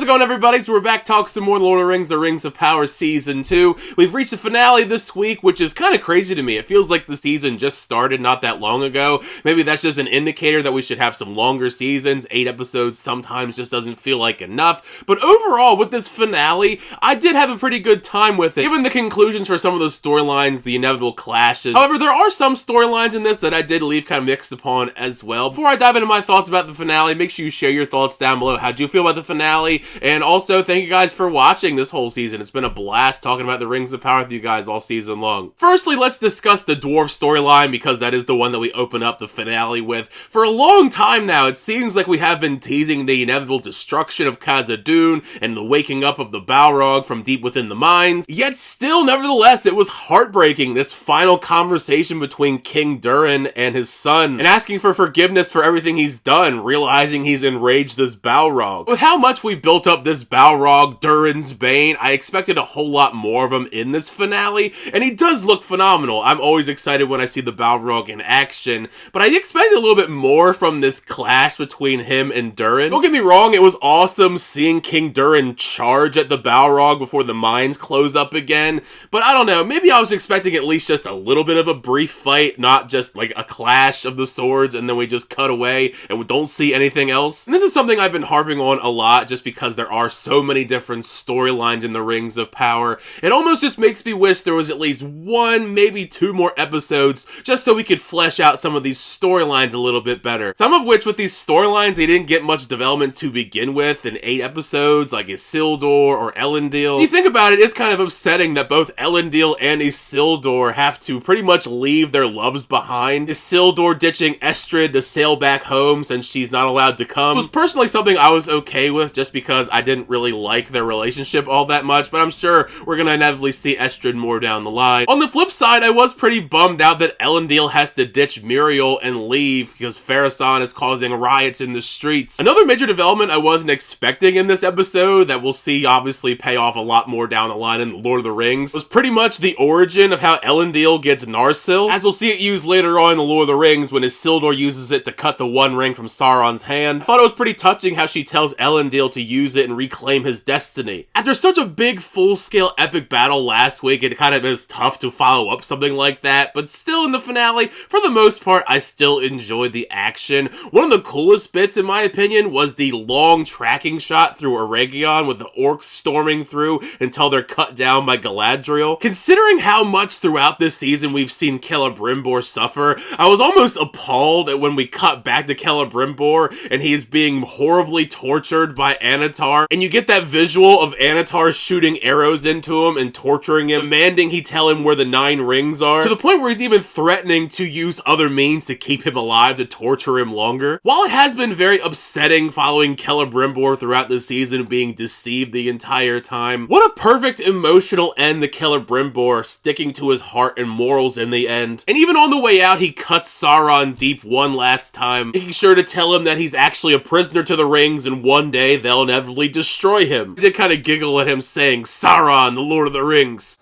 How's it going, everybody? So we're back talking some more Lord of the Rings, The Rings of Power Season 2. We've reached the finale this week, which is kind of crazy to me. It feels like the season just started not that long ago. Maybe that's just an indicator that we should have some longer seasons. 8 episodes sometimes just doesn't feel like enough. But overall, with this finale, I did have a pretty good time with it. Given the conclusions for some of those storylines, the inevitable clashes. However, there are some storylines in this that I did leave kind of mixed upon as well. Before I dive into my thoughts about the finale, make sure you share your thoughts down below. How'd you feel about the finale? And also, thank you guys for watching this whole season. It's been a blast talking about the Rings of Power with you guys all season long. Firstly, let's discuss the dwarf storyline, because that is the one that we open up the finale with. For a long time now, it seems like we have been teasing the inevitable destruction of Khazad-dûm and the waking up of the Balrog from deep within the mines. Yet still, nevertheless, it was heartbreaking, this final conversation between King Durin and his son, and asking for forgiveness for everything he's done, realizing he's enraged this Balrog. With how much we've built up this Balrog, Durin's Bane, I expected a whole lot more of him in this finale, and he does look phenomenal. I'm always excited when I see the Balrog in action, but I expected a little bit more from this clash between him and Durin. Don't get me wrong, it was awesome seeing King Durin charge at the Balrog before the mines close up again, but I don't know, maybe I was expecting at least just a little bit of a brief fight, not just like a clash of the swords and then we just cut away and we don't see anything else. And this is something I've been harping on a lot just because there are so many different storylines in the Rings of Power. It almost just makes me wish there was at least one, maybe 2 more episodes just so we could flesh out some of these storylines a little bit better. Some of which, with these storylines, they didn't get much development to begin with in 8 episodes, like Isildur or Elendil. When you think about it, it's kind of upsetting that both Elendil and Isildur have to pretty much leave their loves behind. Isildur ditching Estrid to sail back home since she's not allowed to come. It was personally something I was okay with just because I didn't really like their relationship all that much, but I'm sure we're gonna inevitably see Estrid more down the line. On the flip side, I was pretty bummed out that Elendil has to ditch Muriel and leave because Pharazôn is causing riots in the streets. Another major development I wasn't expecting in this episode that we'll see obviously pay off a lot more down the line in Lord of the Rings was pretty much the origin of how Elendil gets Narsil, as we'll see it used later on in the Lord of the Rings when Isildur uses it to cut the One Ring from Sauron's hand. I thought it was pretty touching how she tells Elendil to use it and reclaim his destiny. After such a big full-scale epic battle last week, it kind of is tough to follow up something like that, but still in the finale, for the most part, I still enjoyed the action. One of the coolest bits, in my opinion, was the long tracking shot through Eregion with the orcs storming through until they're cut down by Galadriel. Considering how much throughout this season we've seen Celebrimbor suffer, I was almost appalled at when we cut back to Celebrimbor and he is being horribly tortured by Annatar, and you get that visual of Annatar shooting arrows into him and torturing him, demanding he tell him where the 9 rings are, to the point where he's even threatening to use other means to keep him alive to torture him longer. While it has been very upsetting following Celebrimbor throughout the season being deceived the entire time, what a perfect emotional end to Celebrimbor, sticking to his heart and morals in the end. And even on the way out, he cuts Sauron deep one last time, making sure to tell him that he's actually a prisoner to the rings and one day they'll inevitably destroy him. I did kind of giggle at him saying, "Sauron, the Lord of the Rings."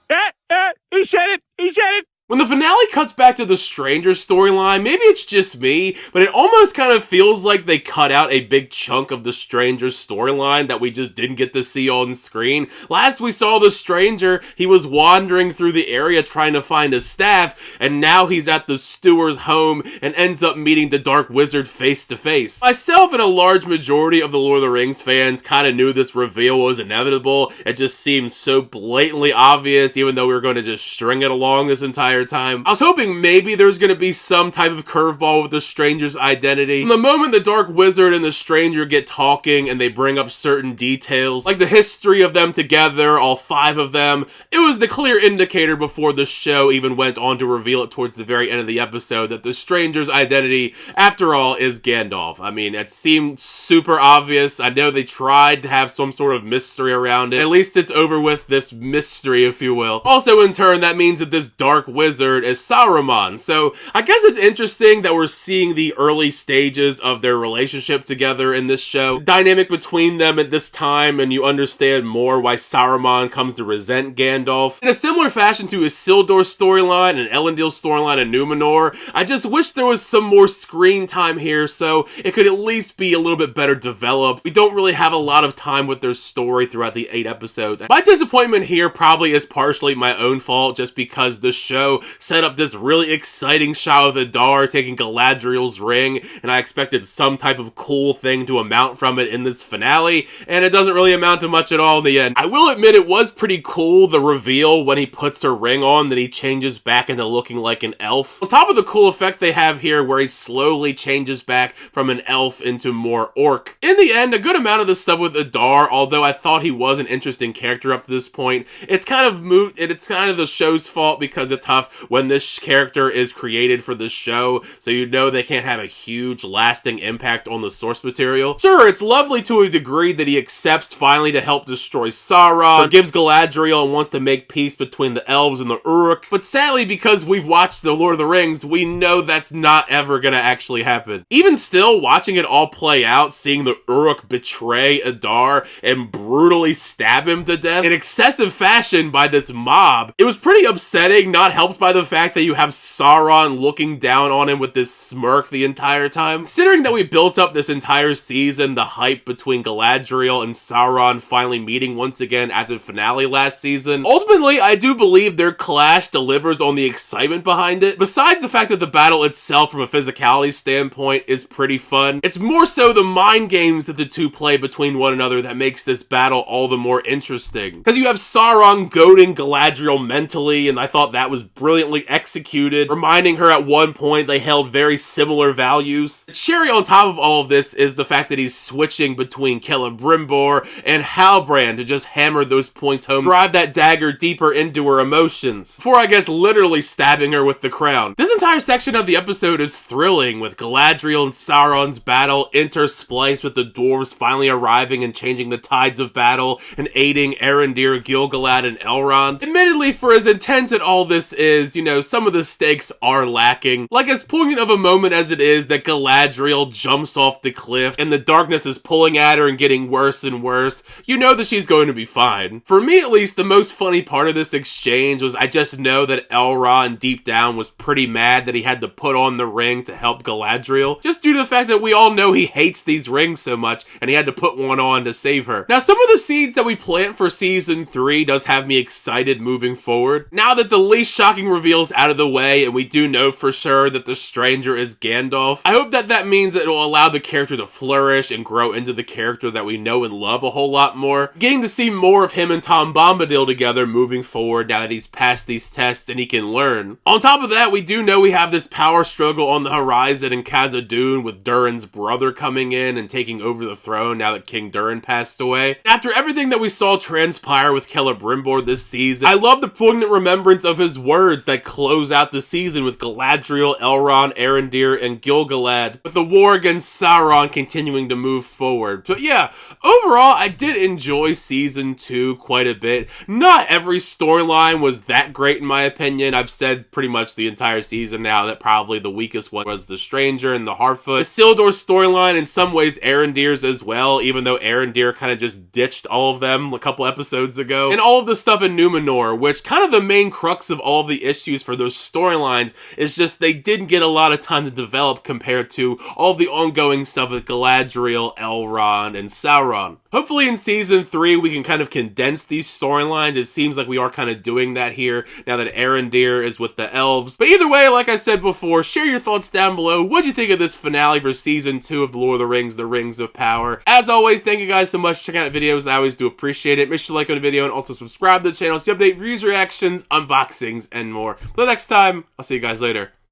He said it! He said it! When the finale cuts back to the Stranger storyline, maybe it's just me, but it almost kind of feels like they cut out a big chunk of the Stranger storyline that we just didn't get to see on screen. Last we saw the Stranger, he was wandering through the area trying to find his staff, and now he's at the Stewar's home and ends up meeting the Dark Wizard face to face. Myself and a large majority of the Lord of the Rings fans kind of knew this reveal was inevitable. It just seemed so blatantly obvious, even though we were going to just string it along this entire time. I was hoping maybe there's going to be some type of curveball with the Stranger's identity. From the moment the Dark Wizard and the Stranger get talking and they bring up certain details, like the history of them together, all 5 of them, it was the clear indicator before the show even went on to reveal it towards the very end of the episode that the Stranger's identity, after all, is Gandalf. I mean, it seemed super obvious. I know they tried to have some sort of mystery around it. At least it's over with this mystery, if you will. Also, in turn, that means that this Dark Wizard wizard is Saruman. So I guess it's interesting that we're seeing the early stages of their relationship together in this show. The dynamic between them at this time, and you understand more why Saruman comes to resent Gandalf. In a similar fashion to Isildur storyline and Elendil storyline in Numenor, I just wish there was some more screen time here so it could at least be a little bit better developed. We don't really have a lot of time with their story throughout the 8 episodes. My disappointment here probably is partially my own fault, just because the show set up this really exciting shot of Adar taking Galadriel's ring, and I expected some type of cool thing to amount from it in this finale, and it doesn't really amount to much at all in the end. I will admit it was pretty cool, the reveal when he puts her ring on, that he changes back into looking like an elf. On top of the cool effect they have here where he slowly changes back from an elf into more orc. In the end, a good amount of the stuff with Adar, although I thought he was an interesting character up to this point, it's kind of the show's fault because it's tough when this character is created for the show, so you know they can't have a huge lasting impact on the source material. Sure, it's lovely to a degree that he accepts finally to help destroy Sauron, forgives Galadriel and wants to make peace between the elves and the Uruk, but sadly because we've watched The Lord of the Rings, we know that's not ever gonna actually happen. Even still, watching it all play out, seeing the Uruk betray Adar and brutally stab him to death in excessive fashion by this mob, it was pretty upsetting, not helped by the fact that you have Sauron looking down on him with this smirk the entire time. Considering that we built up this entire season, the hype between Galadriel and Sauron finally meeting once again after the finale last season, ultimately I do believe their clash delivers on the excitement behind it. Besides the fact that the battle itself from a physicality standpoint is pretty fun, it's more so the mind games that the two play between one another that makes this battle all the more interesting. Because you have Sauron goading Galadriel mentally, and I thought that was brilliantly executed, reminding her at one point they held very similar values. The cherry on top of all of this is the fact that he's switching between Celebrimbor and Halbrand to just hammer those points home, drive that dagger deeper into her emotions, before I guess literally stabbing her with the crown. This entire section of the episode is thrilling, with Galadriel and Sauron's battle interspliced with the dwarves finally arriving and changing the tides of battle and aiding Arondir, Gil-galad, and Elrond. Admittedly, for as intense as all this is, you know, some of the stakes are lacking. Like, as poignant of a moment as it is that Galadriel jumps off the cliff and the darkness is pulling at her and getting worse and worse, you know that she's going to be fine. For me, at least, the most funny part of this exchange was I just know that Elrond deep down was pretty mad that he had to put on the ring to help Galadriel, just due to the fact that we all know he hates these rings so much and he had to put one on to save her. Now, some of the seeds that we plant for season 3 does have me excited moving forward. Now that the least shocking reveal's out of the way and we do know for sure that the stranger is Gandalf, I hope that that means that it will allow the character to flourish and grow into the character that we know and love a whole lot more. Getting to see more of him and Tom Bombadil together moving forward now that he's passed these tests and he can learn. On top of that, we do know we have this power struggle on the horizon in Khazad-dûm with Durin's brother coming in and taking over the throne now that King Durin passed away. After everything that we saw transpire with Celebrimbor this season, I love the poignant remembrance of his words that close out the season with Galadriel, Elrond, Arondir, and Gil-galad, with the war against Sauron continuing to move forward. But yeah, overall, I did enjoy season 2 quite a bit. Not every storyline was that great in my opinion. I've said pretty much the entire season now that probably the weakest one was the Stranger and the Harfoot. Isildur's storyline, in some ways Arondir's as well, even though Arondir kind of just ditched all of them a couple episodes ago. And all of the stuff in Numenor, which kind of the main crux of all of the issues for those storylines is just they didn't get a lot of time to develop compared to all the ongoing stuff with Galadriel, Elrond, and Sauron. Hopefully in season 3 we can kind of condense these storylines. It seems like we are kind of doing that here now that Arondir is with the elves. But either way, like I said before, share your thoughts down below. What'd you think of this finale for season 2 of The Lord of the Rings, The Rings of Power? As always, thank you guys so much for checking out videos. I always do appreciate it. Make sure to like on the video and also subscribe to the channel so you update reviews, reactions, unboxings, and more. But next time, I'll see you guys later.